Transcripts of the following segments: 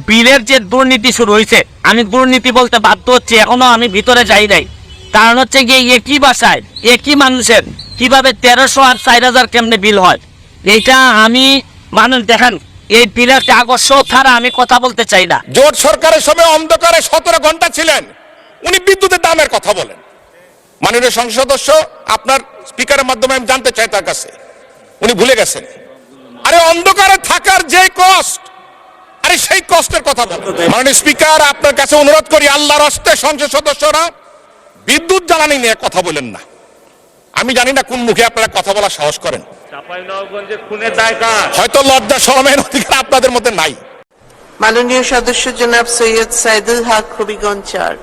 বিলের যে দুর্নীতি শুরু হয়েছে, আমি দুর্নীতি বলতে বাধ্য হচ্ছি, এখনো আমি ভিতরে যাই নাই। কারণ হচ্ছে গিয়ে একই বাসায় একই মানুষের কিভাবে 1300 আর 4000 কেমনে বিল হয়, এইটা আমি মানুষ দেখেন এই বিলের কাগজ ছাড়া আমি কথা বলতে চাই না। জোট সরকারের সময় অন্ধকারে 17 ঘন্টা ছিলেন, উনি বিদ্যুতের দামের কথা বলেন। মাননীয় সংসদ সদস্য, আপনার স্পিকারের মাধ্যমে আমি জানতে চাই তার কাছে, উনি ভুলে গেছেন। আরে অন্ধকারে থাকার যে কষ্ট, আরে সেই কষ্টের কথা বলেন। মাননীয় স্পিকার, আপনার কাছে অনুরোধ করি, আল্লাহর হস্তে সংসদ সদস্যরা বিদ্যুৎ জ্বালানি নিয়ে কথা বলেন না। আমি জানি না কোন মুখে আপনারা কথা বলার সাহস করেন। হয়তো লজ্জা শরমের অধিকার আপনাদের মধ্যে নাই। মাননীয় সদস্য জনাব সৈয়দ সাইদুল হক হবিগঞ্জ 4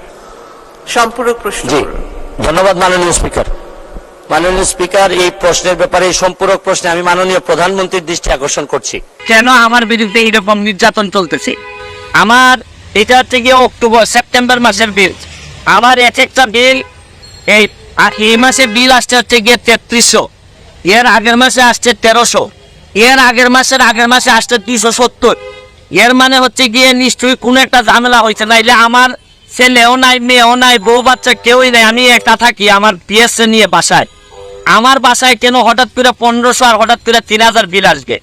সম্পূরক প্রশ্ন। ধন্যবাদ মাননীয় স্পিকার। মাননীয় স্পিকার, এই প্রশ্নের ব্যাপারে, এই সম্পূরক প্রশ্নে আমি মাননীয় প্রধানমন্ত্রীর দৃষ্টি আকর্ষণ করছি। কেন আমার বিরুদ্ধে এইরকম নির্যাতন চলতেছে? আমার এটা হচ্ছে গিয়ে সেপ্টেম্বর মাসের বিল। আমার এক একটা বিল এই মাসে বিল আসছে হচ্ছে গিয়ে 3300, এর আগের মাসে আসছে 1300, এর আগের মাসে আসছে 270। এর মানে হচ্ছে গিয়ে নিশ্চয়ই কোনো একটা ঝামেলা হয়েছে, নাইলে আমার ছেলেও নাই, মেয়েও নাই, বউ বাচ্চা কেউই নাই, আমি একটা থাকি আমার পিএসএ নিয়ে বাসায়। আমার বাসায় কেন হঠাৎ করে 1500 আর হঠাৎ করে 3000 বিল আসবে?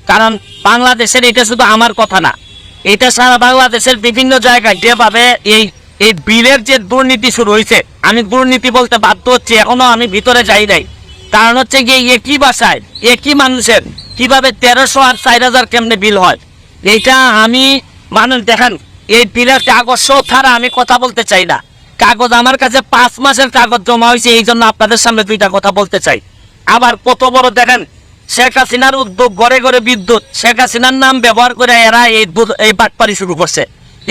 কারণ বাংলাদেশের এটা শুধু আমার কথা না, এটা সারা বাংলাদেশের বিভিন্ন জায়গায় যেভাবে এই বিলের যে দুর্নীতি শুরু হয়েছে, আমি দুর্নীতি বলতে বাধ্য হচ্ছি, এখনো আমি ভিতরে যাই নাই। কারণ হচ্ছে গিয়ে একই বাসায় একই মানুষের কিভাবে 1300 আর 4000 কেমনে বিল হয়, এইটা আমি মানুষ দেখেন এই বিলের কাগজ ছাড়া আমি কথা বলতে চাই না। কাগজ আমার কাছে 5 মাসের কাগজ জমা হয়েছে, এই জন্য আপনাদের সামনে দুইটা কথা বলতে চাই। আবার কত বড় দেখেন, শেখ হাসিনার উদ্যোগ, ঘরে ঘরে বিদ্যুৎ, শেখ হাসিনার নাম ব্যবহার করে এরা এই বাটপারি শুরু করছে।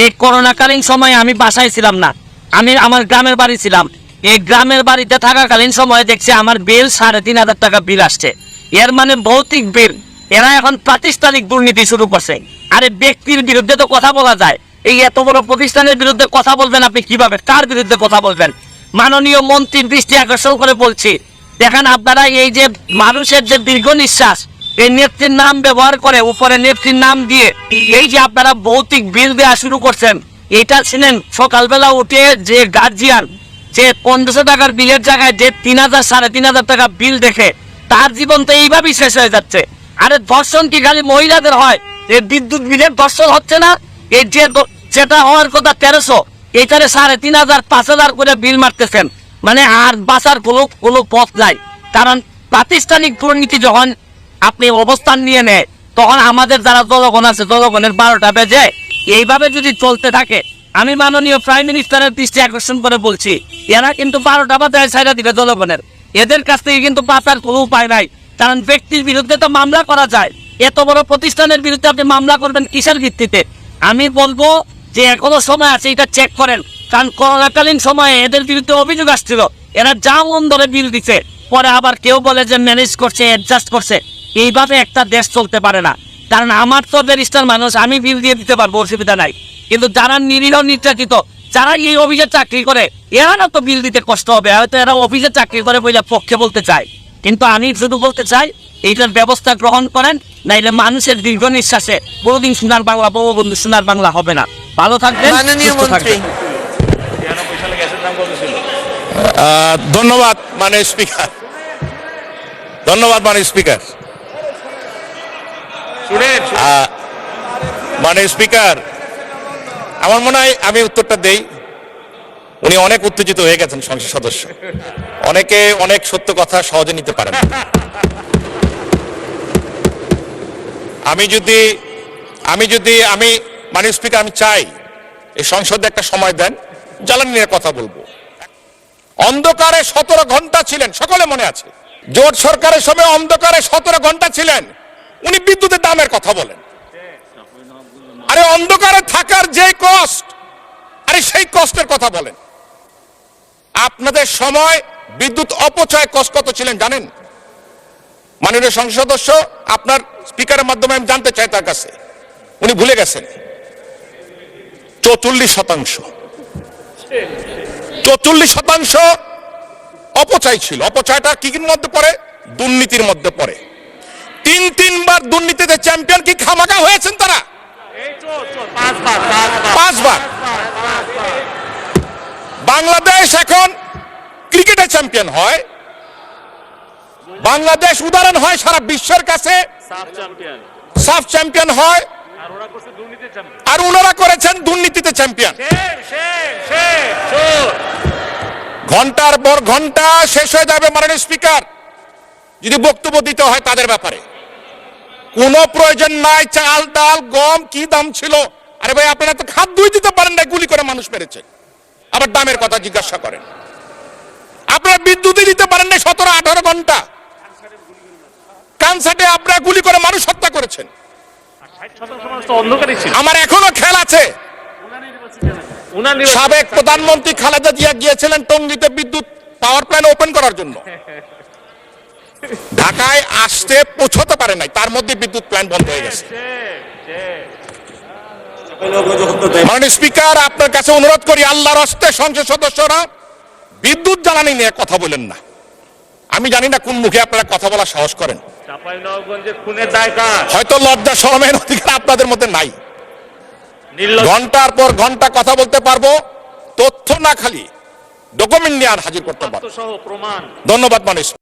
এই করোনাকালীন সময়ে আমি বাসায় ছিলাম না, আমি আমার গ্রামের বাড়ি ছিলাম। এই গ্রামের বাড়িতে থাকাকালীন সময়ে দেখছি আমার বিল 3500 টাকা বিল আসছে। এর মানে ভৌতিক বিল। এরা এখন প্রাতিষ্ঠানিক দুর্নীতি শুরু করছে। আরে ব্যক্তির বিরুদ্ধে তো কথা বলা যায়, এই এত বড় প্রতিষ্ঠানের বিরুদ্ধে কথা বলবেন আপনি কিভাবে? কার বিরুদ্ধে কথা বলবেন? মাননীয় মন্ত্রীর দৃষ্টি আকর্ষণ করে বলছি, দেখেন আপনারা এই যে মানুষের যে দীর্ঘ নিঃশ্বাস, এই নেত্রীর নাম ব্যবহার করে উপরে নেত্রীর নাম দিয়ে এই যে আপনারা ভৌতিক বিল দেওয়া শুরু করছেন, এটা ছিলেন সকালবেলা উঠে যে গার্জিয়ান যে 1500 টাকার বিলের জায়গায় যে 3000 3500 টাকা বিল দেখে তার জীবন তো এইভাবেই শেষ হয়ে যাচ্ছে। আরে ধর্ষণ কি খালি মহিলাদের হয়? এই বিদ্যুৎ বিলের ধর্ষণ হচ্ছে না? এই যেটা হওয়ার কথা 1300, এইটারে 3500 5000 করে বিল মারতেছেন, মানে আর বাঁচার কোনো পথ নাই। কারণ প্রাতিষ্ঠানিক দুর্নীতি যখন আপনি অবস্থান নিয়ে নেয়, তখন আমাদের যারা জনগণ আছে, জনগণের 12টা বেজে। এইভাবে যদি চলতে থাকে, আমি মাননীয় প্রাইম মিনিস্টারের দৃষ্টি আকর্ষণ করে বলছি, এরা কিন্তু 12টা বাজায় ছাইড়া দিবে জনগণের। এদের কাছ থেকে কিন্তু বাঁচার কোনো উপায় নাই। কারণ ব্যক্তির বিরুদ্ধে তো মামলা করা যায়, এত বড় প্রতিষ্ঠানের বিরুদ্ধে আপনি মামলা করবেন কিসের ভিত্তিতে? আমি বলবো যে এখনো সময় আছে, এটা চেক করেন। কারণ করোনাকালীন সময়ে এদের বিরুদ্ধে অভিযোগ আসছিল, এরা যা মন ধরে বিল দিচ্ছে, পরে আবার কেউ বলে যে ম্যানেজ করছে, অ্যাডজাস্ট করছে। এইভাবে একটা দেশ চলতে পারে না। কারণ আমার তো ব্যারিস্টার মানুষ, আমি বিল দিয়ে দিতে পারবো, অসুবিধা নাই। কিন্তু যারা নিরীহ নির্যাতিত, যারা এই অফিসে চাকরি করে, এরা না তো বিল দিতে কষ্ট হবে, হয়তো এরা অফিসে চাকরি করে বলে পক্ষে বলতে চায়। কিন্তু আমি শুধু বলতে চাই, এইটার ব্যবস্থা গ্রহণ করেন, নাইলে মানুষের দীর্ঘ নিঃশ্বাসে বহুদিন সোনার বাংলা, বঙ্গবন্ধু সোনার বাংলা হবে না। ভালো থাকবেন, সুস্থ থাকবেন। ধন্যবাদ মাননীয় স্পিকার, ধন্যবাদ মাননীয় স্পিকার। মাননীয় স্পিকার, আমার মনে হয় আমি উত্তরটা দেই। উনি অনেক উত্তেজিত হয়ে গেছেন সংসদ সদস্য, অনেকে অনেক সত্য কথা সহজে নিতে পারেন। আমি মাননীয় স্পিকার, আমি চাই এই সংসদে একটা সময় দেন, জ্বালানি নিয়ে কথা বলবো। অন্ধকারে 17 ঘন্টা ছিলেন, সকলে মনে আছে। জোট সরকারের সময় অন্ধকারে 17 ঘন্টা ছিলেন, উনি বিদ্যুতের দামের কথা বলেন। আরে অন্ধকারে থাকার যে কষ্ট, আরে সেই কষ্টের কথা বলেন। আপনাদের সময় বিদ্যুৎ অপচয় কষ্ট কত ছিলেন জানেন? মাননীয় সংসদ সদস্য, আপনার স্পিকারের মাধ্যমে আমি জানতে চাই তার কাছে, উনি ভুলে গেছেন। 44%, 44% অপচয় ছিল। অপচয়টা কি মধ্যে পড়ে? দুর্নীতির মধ্যে পড়ে। 3 বার দুর্নীতিতে চ্যাম্পিয়ন কি খামাখা হয়েছেন তারা? 5 বার। বাংলাদেশ এখন ক্রিকেটে চ্যাম্পিয়ন হয়, বাংলাদেশ উদাহরণ হয় সারা বিশ্বের কাছে, সাফ চ্যাম্পিয়ন হয়, আর ওনারা করেছেন দুর্নীতিতে চ্যাম্পিয়ন। ঘন্টার পর ঘন্টা শেষ হয়ে যাবে মাননীয় স্পিকার যদি বক্তব্য দিতে হয় তাদের ব্যাপারে। কোনো প্রয়োজন নাই, চাল ডাল গম কি দাম ছিল, আরে ভাই আপনারা তো খাদ্যই দিতে পারেন না, গুলি করে মানুষ মেরেছে, আবার দামের কথা জিজ্ঞাসা করেন। আপনারা বিদ্যুৎই দিতে পারেন না 17-18 ঘন্টা, কানসাটে আপনারা গুলি করে মানুষ হত্যা করেছেন। আমার এখনো খেয়াল আছে সাবেক প্রধানমন্ত্রী খালেদা জিয়া গিয়েছিলেন টঙ্গীতে বিদ্যুৎ পাওয়ার প্ল্যান্ট ওপেন করার জন্য, ঢাকায় আসতে পৌঁছতে পারে নাই, তার মধ্যে বিদ্যুৎ প্ল্যান্ট বন্ধ হয়ে গেছে। মাননীয় স্পিকার আপনার কাছে অনুরোধ করি, আল্লাহর হস্তে সংসদ সদস্যরা বিদ্যুৎ জ্বালানি নিয়ে কথা বলেন না। আমি জানি না কোন মুখে আপনারা কথা বলার সাহস করেন, হয়তো লজ্জা শরমের অধিকার আপনাদের মধ্যে নাই। ঘন্টার পর ঘন্টা কথা বলতে পারবো, তথ্য না খালি ডকুমেন্ট নিয়ে আর হাজির করতে পারবো। ধন্যবাদ মাননীয়